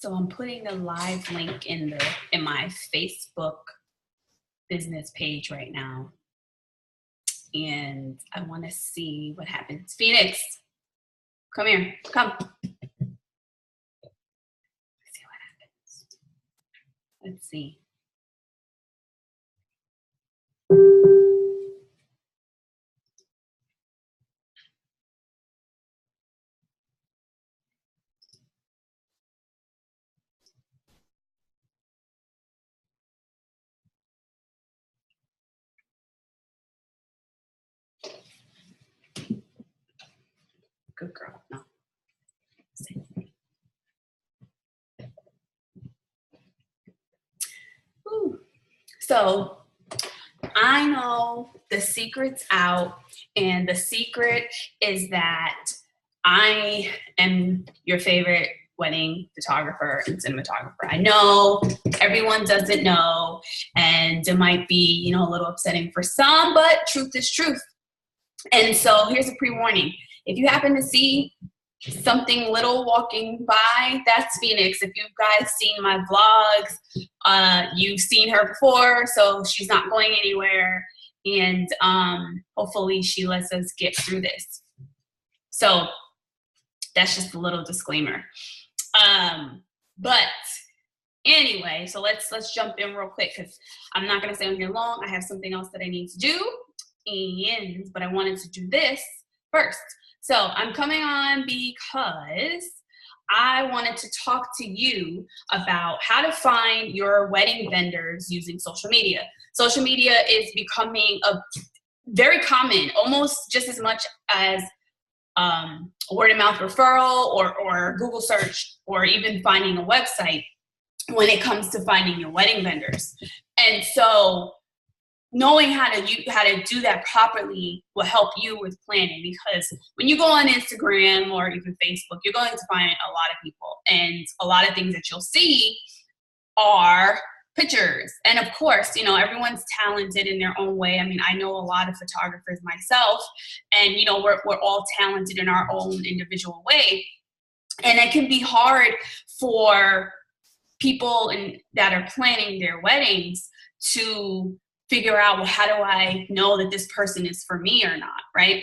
So I'm putting the live link in my Facebook business page right now. And I want to see what happens. Phoenix, come here. Come. Let's see what happens. Let's see. Good girl. No. Ooh. So I know the secret's out, and the secret is that I am your favorite wedding photographer and cinematographer. I know everyone doesn't know, and it might be, a little upsetting for some, but truth is truth. And so here's a pre-warning. If you happen to see something little walking by, that's Phoenix. If you guys seen my vlogs, you've seen her before, so she's not going anywhere. And hopefully she lets us get through this. So that's just a little disclaimer. But anyway, so let's jump in real quick, because I'm not gonna stay on here long. I have something else that I need to do, but I wanted to do this first. So I'm coming on because I wanted to talk to you about how to find your wedding vendors using social media. Social media is becoming a very common, almost just as much as word of mouth referral or Google search, or even finding a website when it comes to finding your wedding vendors. And so knowing how to do that properly will help you with planning, because when you go on Instagram or even Facebook, you're going to find a lot of people, and a lot of things that you'll see are pictures. And of course, everyone's talented in their own way. I mean, I know a lot of photographers myself, and we're all talented in our own individual way. And it can be hard for people that are planning their weddings to figure out, well, how do I know that this person is for me or not, right?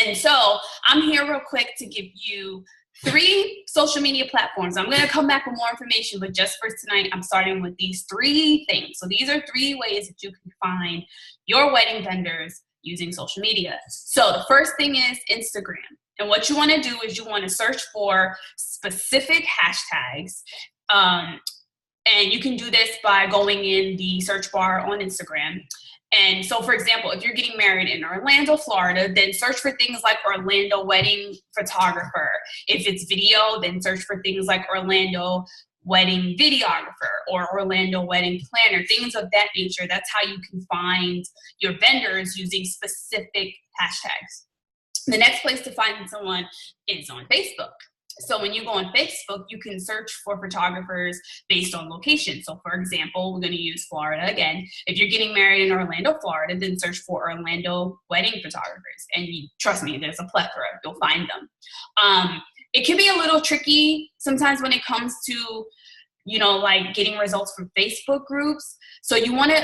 And so I'm here real quick to give you 3 social media platforms. I'm going to come back with more information, but just for tonight, I'm starting with these 3 things. So these are 3 ways that you can find your wedding vendors using social media. So the first thing is Instagram. And what you want to do is you want to search for specific hashtags. And you can do this by going in the search bar on Instagram. And so, for example, if you're getting married in Orlando, Florida, then search for things like Orlando wedding photographer. If it's video, then search for things like Orlando wedding videographer or Orlando wedding planner, things of that nature. That's how you can find your vendors using specific hashtags. The next place to find someone is on Facebook. So when you go on Facebook, you can search for photographers based on location. So for example, we're going to use Florida again. If you're getting married in Orlando, Florida, then search for Orlando wedding photographers. And trust me, there's a plethora. You'll find them. It can be a little tricky sometimes when it comes to, like getting results from Facebook groups. So you want to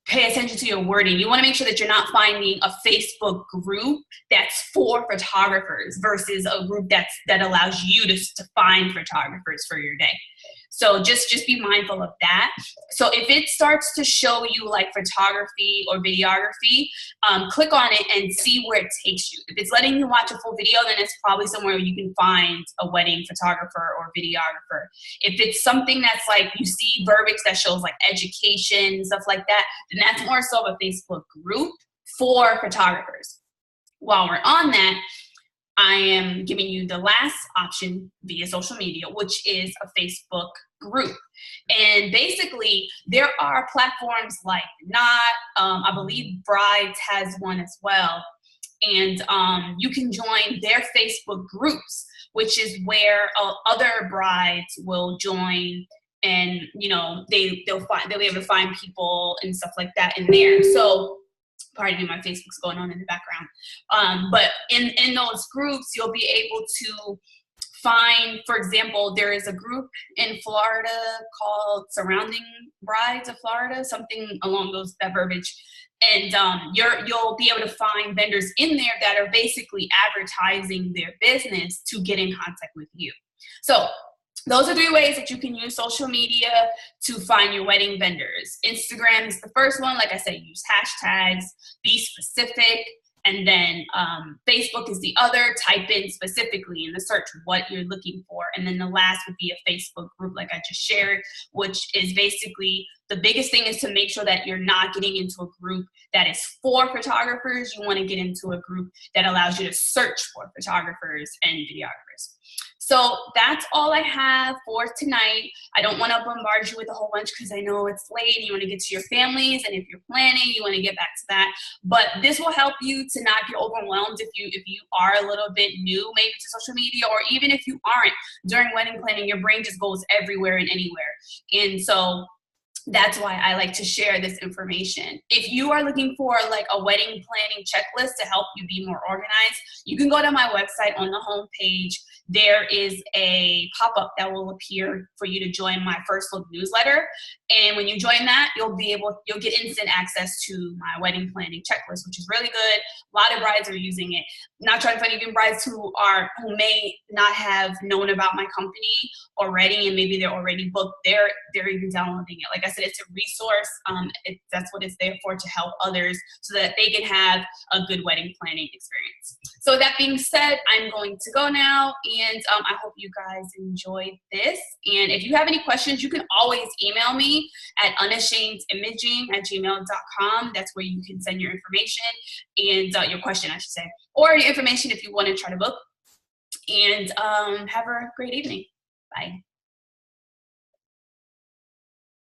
pay attention to your wording. You want to make sure that you're not finding a Facebook group that's for photographers versus a group that allows you to find photographers for your day. So just be mindful of that. So if it starts to show you like photography or videography, click on it and see where it takes you. If it's letting you watch a full video, then it's probably somewhere you can find a wedding photographer or videographer. If it's something that's like you see verbiage that shows like education, stuff like that, then that's more so a Facebook group for photographers. While we're on that, I am giving you the last option via social media, which is a Facebook group. And basically, there are platforms like Not, I believe Brides has one as well. And you can join their Facebook groups, which is where other brides will join, and they'll be able to find people and stuff like that in there. So pardon me, my Facebook's going on in the background. But in those groups, you'll be able to find, for example, there is a group in Florida called Surrounding Brides of Florida, something along that verbiage. And you'll be able to find vendors in there that are basically advertising their business to get in contact with you. So those are 3 ways that you can use social media to find your wedding vendors. Instagram is the first one. Like I said, use hashtags, be specific. And then Facebook is the other. Type in specifically in the search what you're looking for. And then the last would be a Facebook group like I just shared, which is basically the biggest thing is to make sure that you're not getting into a group that is for photographers. You want to get into a group that allows you to search for photographers and videographers. So that's all I have for tonight. I don't want to bombard you with a whole bunch because I know it's late and you want to get to your families, and if you're planning, you want to get back to that. But this will help you to not get overwhelmed if you are a little bit new maybe to social media, or even if you aren't. During wedding planning, your brain just goes everywhere and anywhere. And so that's why I like to share this information. If you are looking for like a wedding planning checklist to help you be more organized, you can go to my website. On the home page, there is a pop-up that will appear for you to join my First Look newsletter. And when you join that, you'll get instant access to my wedding planning checklist, which is really good. A lot of brides are using it. Not trying to find even brides who may not have known about my company already, and maybe they're already booked. They're even downloading it. Like I said, it's a resource. That's what it's there for, to help others so that they can have a good wedding planning experience. So that being said, I'm going to go now, and I hope you guys enjoyed this. And if you have any questions, you can always email me at unashemedimaging@gmail.com. That's where you can send your information and your question, I should say, or your information if you want to try to book. And have a great evening. Bye.